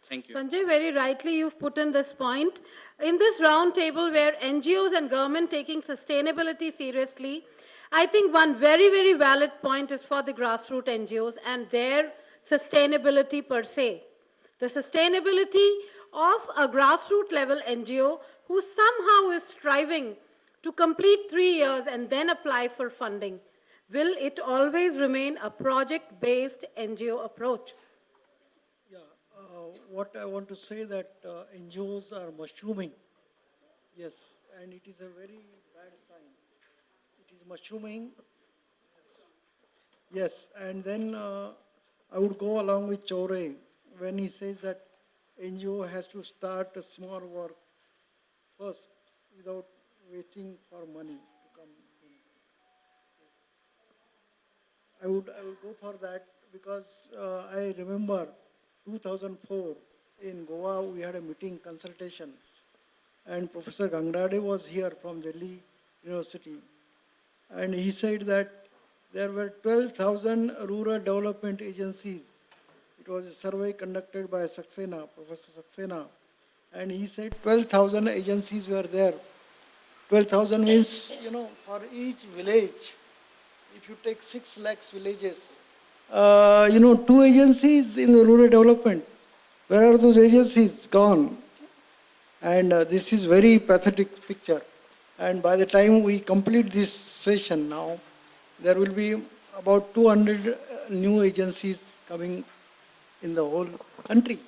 Thank you. Sanjay, very rightly you've put in this point. In this round table where NGOs and government taking sustainability seriously, I think one very, very valid point is for the grassroots NGOs and their sustainability per se. The sustainability of a grassroots level NGO who somehow is striving to complete 3 years and then apply for funding. Will it always remain a project based NGO approach? Yeah, what I want to say that NGOs are mushrooming. Yes, and it is a very bad sign. It is mushrooming. Yes, and then I would go along with Chaure when he says that NGO has to start a small work first without waiting for money to come in. I would go for that because I remember 2004 in Goa we had a meeting consultation and Professor Gangrade was here from Delhi University and he said that there were 12,000 rural development agencies. It was a survey conducted by Saxena, Professor Saxena, and he said 12,000 agencies were there. 12,000 means, for each village, if you take 6 lakhs villages, 2 agencies in the rural development. Where are those agencies? Gone. And this is very pathetic picture. And by the time we complete this session now, there will be about 200 new agencies coming in the whole country.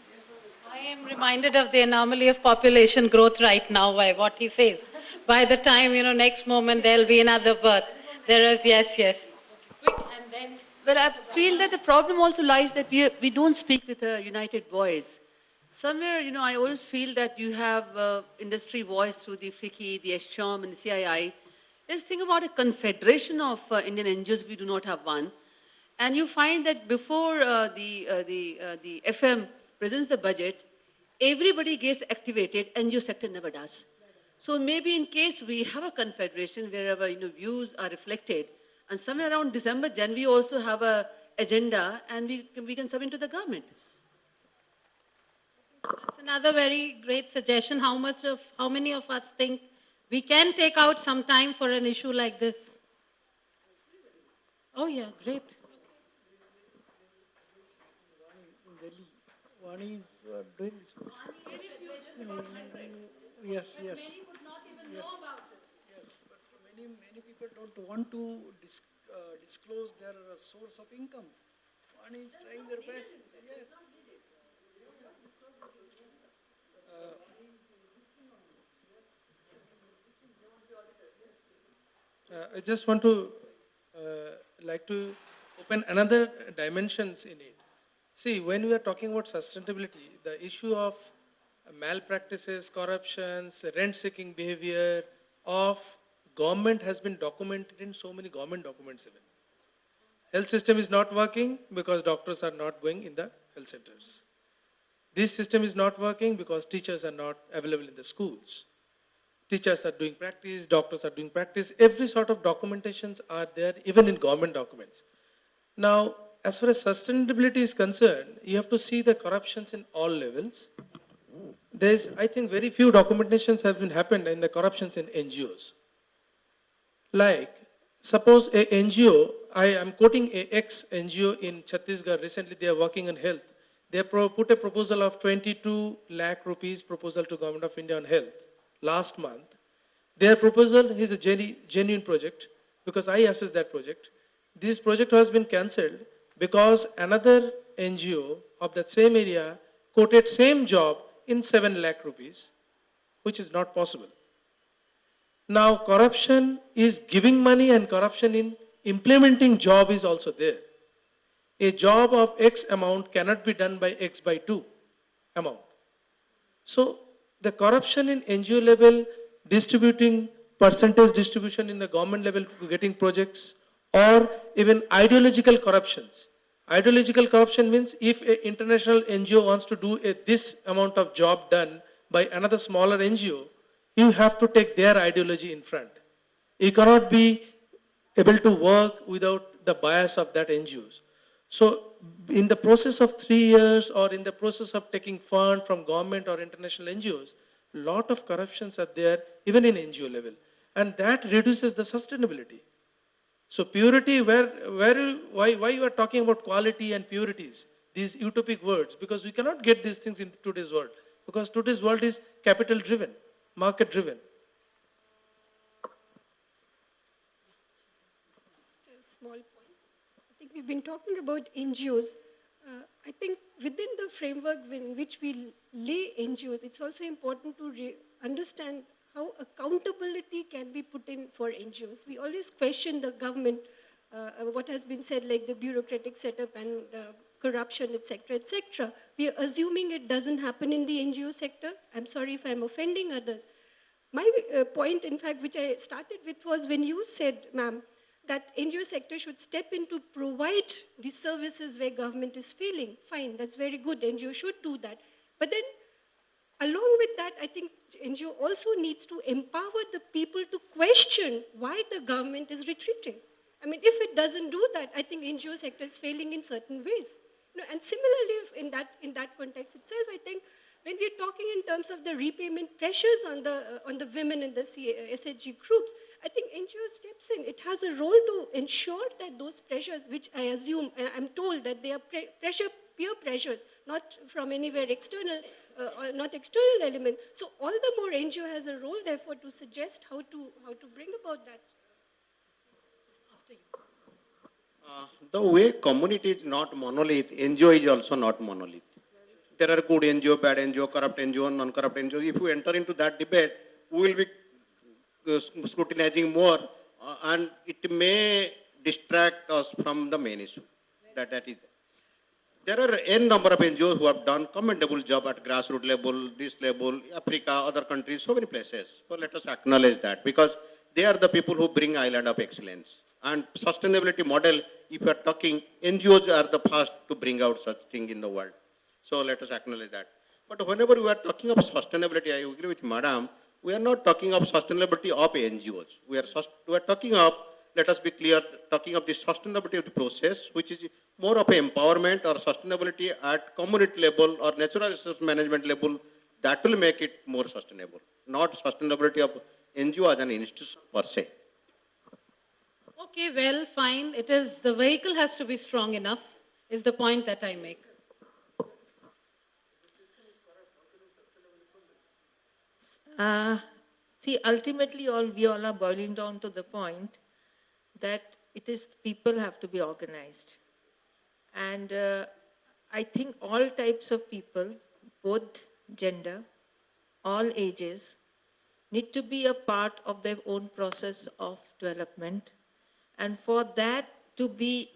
I am reminded of the anomaly of population growth right now by what he says. By the time, next moment there'll be another birth. There is, yes, yes. Quick, and then. Well, I feel that the problem also lies that we don't speak with a united voice. Somewhere, I always feel that you have industry voice through the FICCI, the SCHOM, and the CII. Let's think about a confederation of Indian NGOs. We do not have one. And you find that before the FM presents the budget, everybody gets activated, NGO sector never does. So maybe in case we have a confederation wherever views are reflected, and somewhere around December, Jan, we also have a agenda, and we can submit to the government. That's another very great suggestion. How many of us think we can take out some time for an issue like this? Oh yeah, great. In Delhi, Vani is doing this. Yes, yes. Yes. Yes, but many people don't want to disclose their source of income. One is trying their best. Yes. I just want to like to open another dimensions in it. See, when we are talking about sustainability, the issue of malpractices, corruptions, rent-seeking behavior of government has been documented in so many government documents even. Health system is not working because doctors are not going in the health centers. This system is not working because teachers are not available in the schools. Teachers are doing practice, doctors are doing practice. Every sort of documentations are there, even in government documents. Now, as far as sustainability is concerned, you have to see the corruptions in all levels. There's, I think, very few documentations have been happened in the corruptions in NGOs. Like, suppose a NGO, I am quoting a ex-NGO in Chhattisgarh, recently they are working on health. They put a proposal of 22 lakh rupees proposal to Government of India on health last month. Their proposal is a genuine project because I assessed that project. This project has been cancelled because another NGO of that same area quoted same job in 7 lakh rupees, which is not possible. Now, corruption is giving money and corruption in implementing job is also there. A job of X amount cannot be done by X by 2 amount. So, the corruption in NGO level, distributing percentage distribution in the government level to getting projects, or even ideological corruptions. Ideological corruption means if an international NGO wants to do this amount of job done by another smaller NGO, you have to take their ideology in front. You cannot be able to work without the bias of that NGOs. So in the process of 3 years or in the process of taking fund from government or international NGOs, lot of corruptions are there even in NGO level. And that reduces the sustainability. So purity, why you are talking about quality and purities, these utopic words, because we cannot get these things in today's world, because today's world is capital driven, market driven. Just a small point. I think we've been talking about NGOs. I think within the framework in which we lay NGOs, it's also important to understand how accountability can be put in for NGOs. We always question the government, what has been said, like the bureaucratic setup and the corruption, etc., etc. We are assuming it doesn't happen in the NGO sector. I'm sorry if I'm offending others. My point, in fact, which I started with was when you said, ma'am, that NGO sector should step in to provide the services where government is failing. Fine, that's very good. NGO should do that. But then, along with that, I think NGO also needs to empower the people to question why the government is retreating. I mean, if it doesn't do that, I think NGO sector is failing in certain ways. And similarly, in that context itself, I think when we're talking in terms of the repayment pressures on the women in the SHG groups, I think NGO steps in. It has a role to ensure that those pressures, which I assume, I'm told that they are peer pressures, not from anywhere external, or not external element. So all the more NGO has a role, therefore, to suggest how to bring about that. After you. The way community is not monolith, NGO is also not monolith. There are good NGO, bad NGO, corrupt NGO, non-corrupt NGO. If we enter into that debate, we will be scrutinizing more, and it may distract us from the main issue. That is. There are n number of NGOs who have done commendable job at grassroots level, this level, Africa, other countries, so many places. So let us acknowledge that, because they are the people who bring island of excellence. And sustainability model, if you are talking, NGOs are the first to bring out such thing in the world. So let us acknowledge that. But whenever we are talking of sustainability, I agree with Madam, we are not talking of sustainability of NGOs. We are talking of, let us be clear, talking of the sustainability of the process, which is more of empowerment or sustainability at community level or natural resource management level, that will make it more sustainable, not sustainability of NGO as an institution per se. Okay, well, fine. It is, the vehicle has to be strong enough, is the point that I make. See, ultimately, we all are boiling down to the point that it is people have to be organized. And I think all types of people, both gender, all ages, need to be a part of their own process of development. And for that to be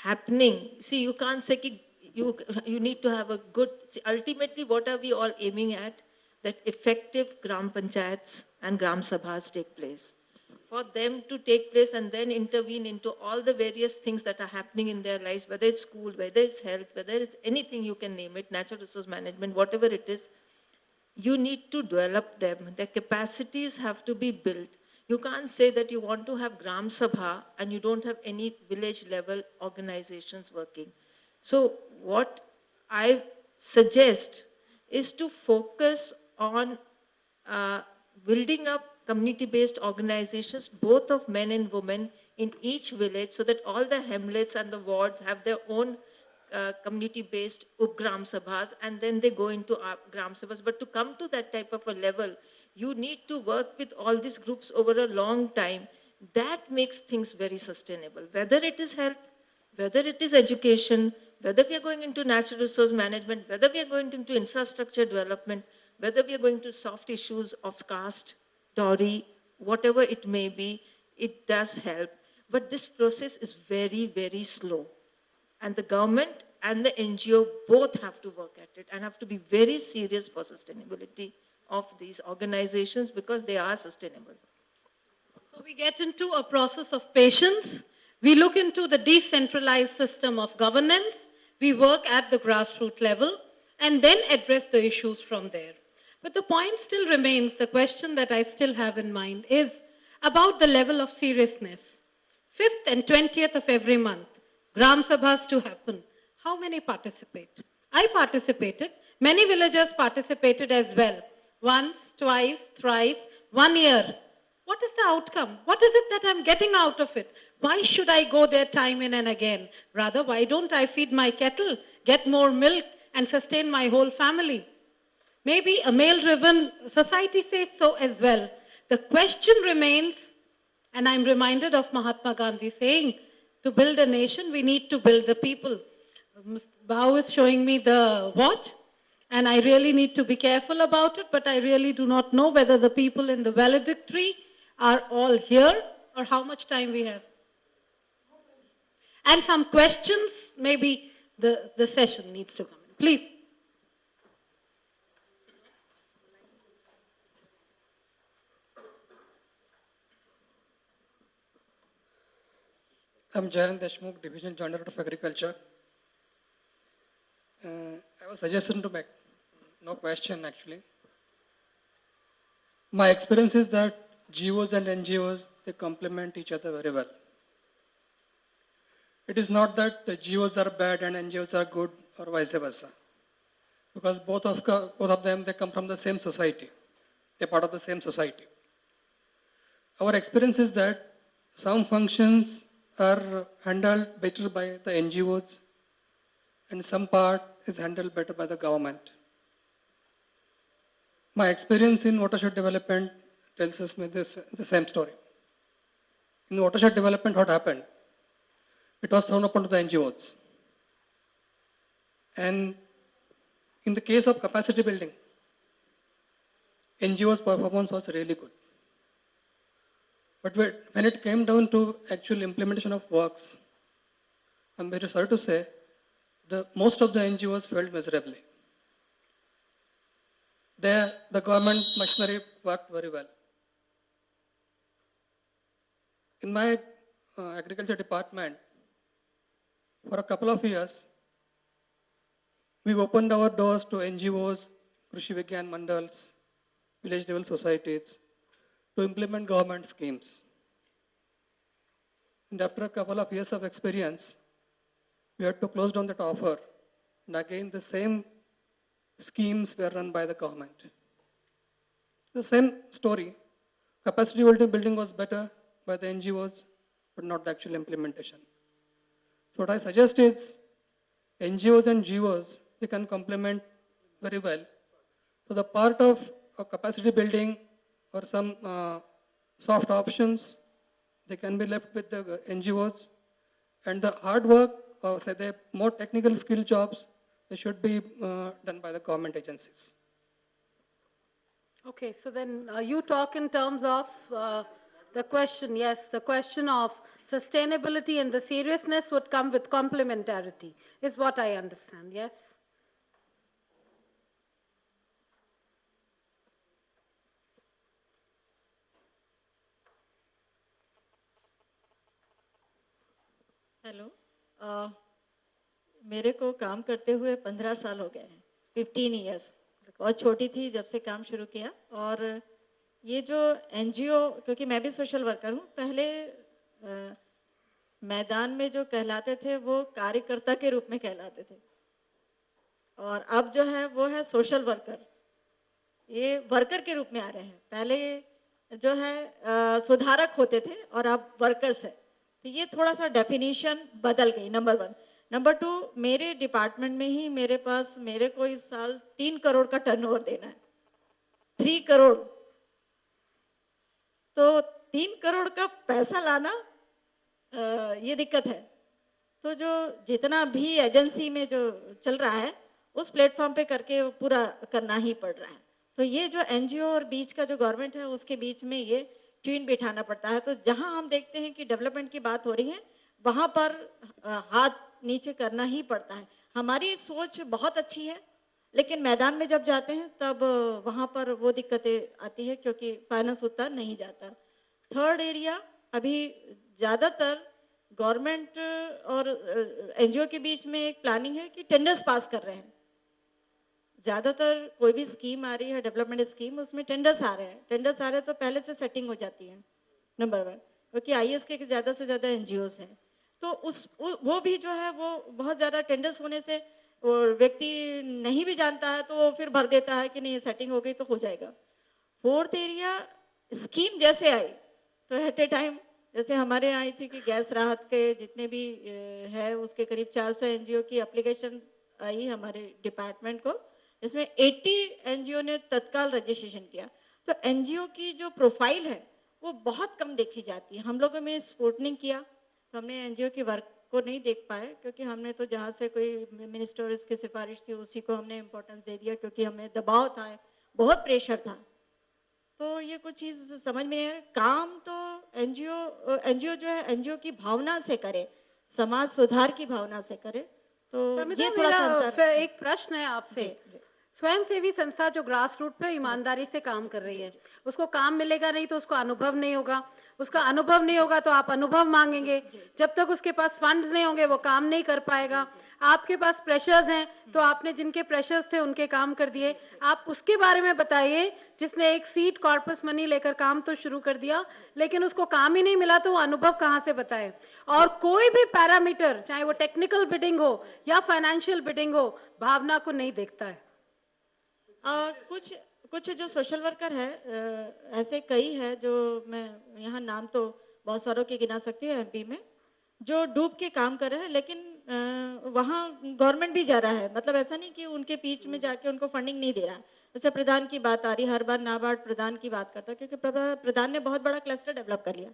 happening, see, you can't say you need to have a good, see, ultimately, what are we all aiming at? That effective Gram Panchayats and Gram Sabhas take place. For them to take place and then intervene into all the various things that are happening in their lives, whether it's school, whether it's health, whether it's anything you can name it, natural resource management, whatever it is, you need to develop them. Their capacities have to be built. You can't say that you want to have Gram Sabha and you don't have any village level organizations working. So what I suggest is to focus on building up community-based organizations, both of men and women, in each village, so that all the hamlets and the wards have their own community-based Gram Sabhas, and then they go into Gram Sabhas. But to come to that type of a level, you need to work with all these groups over a long time. That makes things very sustainable. Whether it is health, whether it is education, whether we are going into natural resource management, whether we are going into infrastructure development, whether we are going to soft issues of caste, dowry, whatever it may be, it does help. But this process is very, very slow. And the government and the NGO both have to work at it and have to be very serious for sustainability of these organizations, because they are sustainable. So we get into a process of patience. We look into the decentralized system of governance. We work at the grassroots level and then address the issues from there. But the point still remains, the question that I still have in mind is about the level of seriousness. 5th and 20th of every month, Gram Sabhas to happen. How many participate? I participated. Many villagers participated as well. Once, twice, thrice, 1 year. What is the outcome? What is it that I'm getting out of it? Why should I go there time in and again? Rather, why don't I feed my kettle, get more milk, and sustain my whole family? Maybe a male-driven society says so as well. The question remains, and I'm reminded of Mahatma Gandhi saying, to build a nation, we need to build the people. Mr. Bhau is showing me the watch, and I really need to be careful about it, but I really do not know whether the people in the valedictory are all here or how much time we have. And some questions, maybe the session needs to come in. Please. I'm Jayant Deshmukh, Division Joint Director of Agriculture. I was suggesting to make, no question actually. My experience is that GOs and NGOs, they complement each other very well. It is not that the GOs are bad and NGOs are good or vice versa. Because both of them, they come from the same society. They're part of the same society. Our experience is that some functions are handled better by the NGOs and some part is handled better by the government. My experience in watershed development tells us the same story. In watershed development, what happened? It was thrown upon to the NGOs. And in the case of capacity building, NGOs' performance was really good. But when it came down to actual implementation of works, I'm very sorry to say, most of the NGOs failed miserably. There, the government machinery worked very well. In my agriculture department, for a couple of years, we opened our doors to NGOs, Krishi Vigyan Mandals, village level societies, to implement government schemes. And after a couple of years of experience, we had to close down that offer. And again, the same schemes were run by the government. The same story. Capacity building was better by the NGOs, but not the actual implementation. So what I suggest is, NGOs and GOs, they can complement very well. So the part of capacity building or some soft options, they can be left with the NGOs. And the hard work, or say the more technical skill jobs, they should be done by the government agencies. Okay, so then you talk in terms of the question, yes, the question of sustainability and the seriousness would come with complementarity, is what I understand, yes? Hello मेरे को काम करते हुए 15 साल हो गए हैं, 15 years. बहुत छोटी थी जब से काम शुरू किया। और ये जो एनजीओ, क्योंकि मैं भी सोशल वर्कर हूँ, पहले मैदान में जो कहलाते थे वो कार्यकर्ता के रूप में कहलाते थे, और अब जो है वो है सोशल वर्कर। ये वर्कर के रूप में आ रहे हैं। पहले जो है सुधारक होते थे और अब वर्कर्स है। तो ये थोड़ा सा डेफिनेशन बदल गई, नंबर 1। नंबर 2, मेरे डिपार्टमेंट में ही मेरे को इस साल 3 करोड़ का टर्नओवर देना है, 3 करोड़। तो 3 करोड़ का पैसा लाना ये दिक्कत है। तो जो जितना भी एजेंसी में जो चल रहा है उस प्लेटफॉर्म पे करके पूरा करना ही पड़ रहा है। तो ये जो एनजीओ और बीच का जो गवर्नमेंट है उसके बीच में ये ट्यून बिठाना पड़ता है। तो जहां हम देखते हैं कि डेवलपमेंट की बात हो रही है, वहां पर हाथ नीचे करना ही पड़ता है। हमारी सोच बहुत अच्छी है, लेकिन मैदान में जब जाते हैं तब वहां पर वो दिक्कतें आती है, क्योंकि फाइनेंस उतना नहीं जाता। थर्ड एरिया, अभी ज़्यादातर गवर्नमेंट और एनजीओ के बीच में एक प्लानिंग है कि टेंडर्स पास कर रहे हैं। ज़्यादातर कोई भी स्कीम आ रही है, डेवलपमेंट स्कीम, उसमें टेंडर्स आ रहे हैं। टेंडर्स आ रहे हैं तो पहले से सेटिंग हो जाती है, नंबर 1, क्योंकि आईएएस के ज़्यादा से ज़्यादा एनजीओस हैं। तो वो भी जो है वो बहुत ज़्यादा टेंडर्स होने से और व्यक्ति नहीं भी जानता है तो वो फिर भर देता है कि नहीं सेटिंग हो गई तो हो जाएगा। फोर्थ एरिया स्कीम जैसे आई तो एट ए टाइम जैसे हमारे यहाँ आई थी कि गैस राहत के जितने भी है उसके करीब 400 एनजीओ की एप्लीकेशन आई हमारे डिपार्टमेंट को, इसमें 80 एनजीओ ने तत्काल रजिस्ट्रेशन किया। तो एनजीओ की जो प्रोफाइल है वो बहुत कम देखी जाती है। हम लोगों में स्क्रूटनिंग किया तो हमने एनजीओ की वर्क को नहीं देख पाए क्योंकि हमने तो जहाँ से कोई मिनिस्टर इसकी सिफारिश थी उसी को हमने इम्पोर्टेंस दे दिया क्योंकि हमें दबाव था, बहुत प्रेशर था। तो ये कुछ चीज़ समझ में नहीं आ रहा। काम तो एनजीओ जो है एनजीओ की भावना से करे, समाज सुधार की भावना से करे, तो प्रमिता, ये थोड़ा सा मेरा अंतर। एक प्रश्न है आपसे। स्वयंसेवी संस्था जो ग्रास रूट पे ईमानदारी से काम कर रही है, उसको काम मिलेगा नहीं तो उसको अनुभव नहीं होगा, उसका अनुभव नहीं होगा तो आप अनुभव मांगेंगे, जब तक उसके पास फंड्स नहीं होंगे वो काम नहीं कर पाएगा। आपके पास प्रेशर्स हैं तो आपने जिनके प्रेशर्स थे उनके काम कर दिए। आप उसके बारे में बताइए जिसने एक सीट कॉर्पस मनी लेकर काम तो शुरू कर दिया लेकिन उसको काम ही नहीं मिला तो वो अनुभव कहाँ से बताए। और कोई भी पैरामीटर चाहे वो टेक्निकल बिडिंग हो या फाइनेंशियल बिडिंग हो भावना को नहीं देखता है। कुछ जो सोशल वर्कर है ऐसे कई है जो मैं यहाँ नाम तो बहुत सारों के गिना सकती हूँ एमपी में, जो डूब के काम कर रहे हैं, लेकिन वहाँ गवर्नमेंट भी जा रहा है। मतलब ऐसा नहीं कि उनके बीच में जाके उनको फंडिंग नहीं दे रहा है। जैसे प्रधान की बात आ रही, हर बार नाबार्ड प्रधान की बात करता है क्योंकि प्रधान ने बहुत बड़ा क्लस्टर डेवलप कर लिया,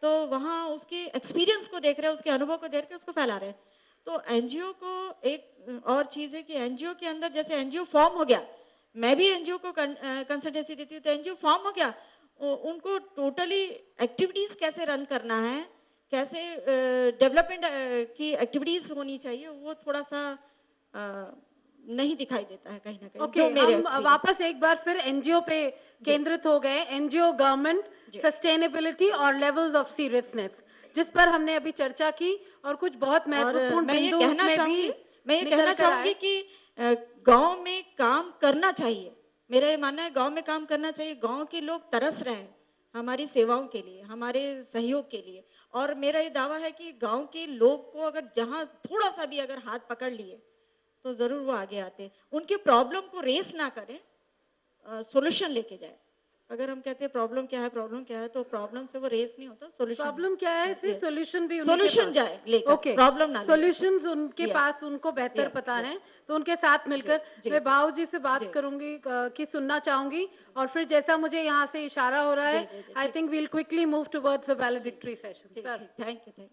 तो वहाँ उसके एक्सपीरियंस को देख रहे हैं, उसके अनुभव को देख के उसको फैला रहे हैं। तो एनजीओ को एक और चीज़ है कि एनजीओ के अंदर जैसे एनजीओ फॉर्म हो गया, मैं भी एनजीओ को कंसल्टेंसी देती हूँ, तो एनजीओ फॉर्म हो गया, उनको टोटली एक्टिविटीज़ कैसे रन करना है, कैसे डेवलपमेंट की एक्टिविटीज़ होनी चाहिए, वो थोड़ा सा नहीं दिखाई देता है कहीं ना कहीं। ओके, जो मेरे हम वापस एक बार फिर एनजीओ पे केंद्रित हो गए। एनजीओ, गवर्नमेंट, सस्टेनेबिलिटी और लेवल्स ऑफ सीरियसनेस, जिस पर हमने अभी चर्चा की और कुछ बहुत महत्वपूर्ण बिंदु उसमें भी मैं ये कहना चाहूंगी कि गांव में काम करना चाहिए। मेरा ये मानना है गांव में काम करना चाहिए। गांव के लोग तरस रहे हैं हमारी सेवाओं के लिए, हमारे सहयोग के लिए, और मेरा ये दावा है कि गांव के लोग को अगर जहां थोड़ा सा भी अगर हाथ पकड़ लिए तो जरूर वो आगे आते हैं। उनके प्रॉब्लम को रेस ना करें, सॉल्यूशन लेके जाए। अगर हम कहते हैं प्रॉब्लम क्या है तो प्रॉब्लम से वो रेस नहीं होता, सॉल्यूशन। प्रॉब्लम क्या है, सिर्फ सॉल्यूशन भी सॉल्यूशन जाए लेकर, ओके, प्रॉब्लम ना सॉल्यूशंस उनके पास उनको बेहतर पता है, तो उनके साथ मिलकर मैं भाव जी से बात करूंगी कि सुनना चाहूंगी, और फिर जैसा मुझे यहाँ से इशारा हो रहा है, I think we'll quickly move towards the valedictory session. Sir, thank you.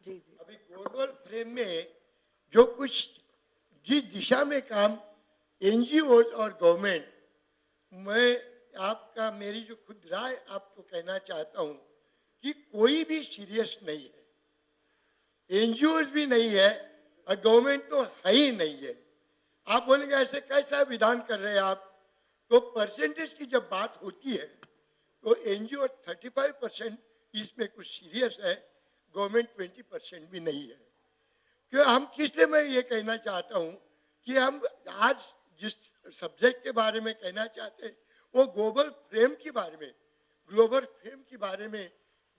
जी जी, अभी ग्लोबल फ्रेम में जो कुछ जिस दिशा में काम एनजीओ और गवर्नमेंट, मैं आपका मेरी जो खुद राय आपको कहना चाहता हूं कि कोई भी सीरियस नहीं है, एनजीओ भी नहीं है और गवर्नमेंट तो है ही नहीं है। आप बोलेंगे ऐसे कैसा विधान कर रहे हैं आप, तो परसेंटेज की जब बात होती है तो एनजीओ 35% इसमें कुछ सीरियस है, गवर्नमेंट 20% भी नहीं है। क्यों हम किस लिए मैं ये कहना चाहता हूँ कि हम आज जिस सब्जेक्ट के बारे में कहना चाहते हैं वो ग्लोबल फ्रेम के बारे में, ग्लोबल फ्रेम के बारे में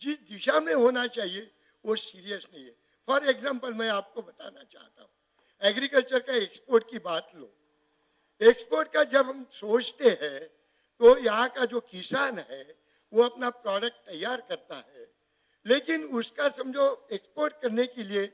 जिस दिशा में होना चाहिए वो सीरियस नहीं है। फॉर एग्जांपल मैं आपको बताना चाहता हूँ, एग्रीकल्चर का एक्सपोर्ट की बात लो। एक्सपोर्ट का जब हम सोचते हैं तो यहाँ का जो किसान है वो अपना प्रोडक्ट तैयार करता है, लेकिन उसका समझो एक्सपोर्ट करने के लिए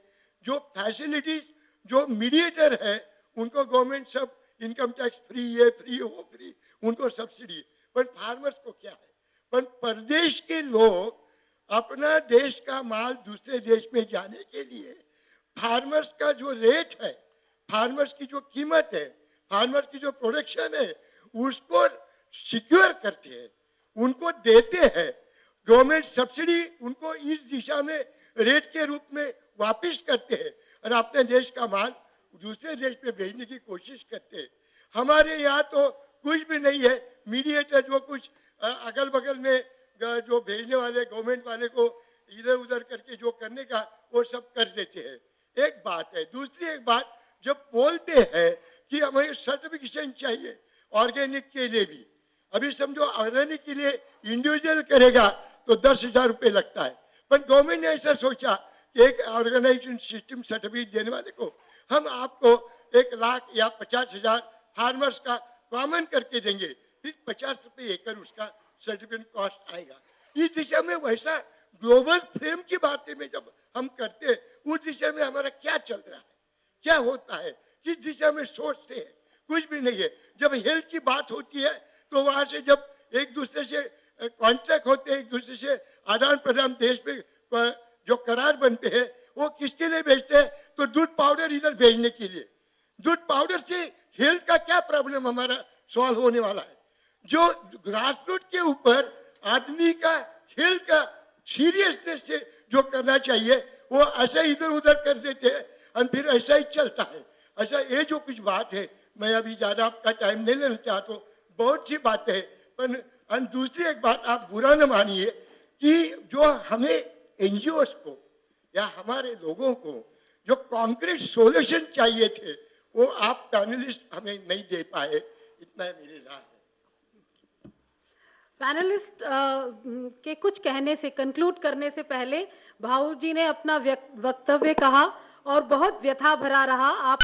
जो फैसिलिटीज, जो मीडिएटर है, उनको गवर्नमेंट सब इनकम टैक्स फ्री, ये फ्री, वो फ्री, उनको सब्सिडी। पर फार्मर्स को क्या है, पर प्रदेश के लोग अपना देश का माल दूसरे देश में जाने के लिए फार्मर्स का जो रेट है, फार्मर्स की जो कीमत है, फार्मर्स की जो प्रोडक्शन है, उसको सिक्योर करते हैं, उनको देते हैं। गवर्नमेंट सब्सिडी उनको इस दिशा में रेट के रूप में वापस करते हैं और अपने देश का माल दूसरे देश में भेजने की कोशिश करते हैं। हमारे यहाँ तो कुछ भी नहीं है, मीडिएटर जो कुछ अगल बगल में जो भेजने वाले गवर्नमेंट वाले को इधर उधर करके जो करने का वो सब कर देते हैं। एक बात है। दूसरी एक बात, जब बोलते हैं कि हमें सर्टिफिकेशन चाहिए ऑर्गेनिक के लिए भी, अभी समझो ऑर्गेनिक के लिए इंडिविजुअल करेगा तो 10,000 रुपये लगता है, पर गवर्नमेंट ने ऐसा सोचा कि एक ऑर्गेनाइजेशन सिस्टम सर्टिफिकेट देने वाले को हम आपको 1 लाख या 50,000 फार्मर्स का कॉमन करके देंगे, फिर 50 रुपये एकड़ उसका सर्टिफिकेट कॉस्ट आएगा। इस दिशा में वैसा ग्लोबल फ्रेम की बातें में जब हम करते हैं, उस दिशा में हमारा क्या चल रहा है, क्या होता है, किस दिशा में सोचते हैं, कुछ भी नहीं है। जब हेल्थ की बात होती है तो वहां से जब एक दूसरे से कॉन्ट्रैक्ट होते हैं, एक दूसरे से आदान प्रदान देश में जो करार बनते हैं, वो किसके लिए भेजते हैं? तो दूध पाउडर इधर भेजने के लिए। दूध पाउडर से हेल्थ का क्या प्रॉब्लम हमारा सॉल्व होने वाला है? जो ग्रास रूट के ऊपर आदमी का हेल्थ का सीरियसनेस से जो करना चाहिए वो ऐसा इधर उधर कर देते हैं और फिर ऐसा ही चलता है। ऐसा ये जो कुछ बात है, मैं अभी ज़्यादा आपका टाइम नहीं लेना चाहता हूँ, बहुत सी बातें हैं, पर दूसरी एक बात आप बुरा न मानिए कि जो हमें एनजीओस को या हमारे लोगों को जो कॉन्क्रीट सॉल्यूशन चाहिए थे वो आप पैनलिस्ट हमें नहीं दे पाए, इतना मेरी राय है। पैनलिस्ट के कुछ कहने से, कंक्लूड करने से पहले भाऊ जी ने अपना वक्तव्य कहा और बहुत व्यथा भरा रहा। आप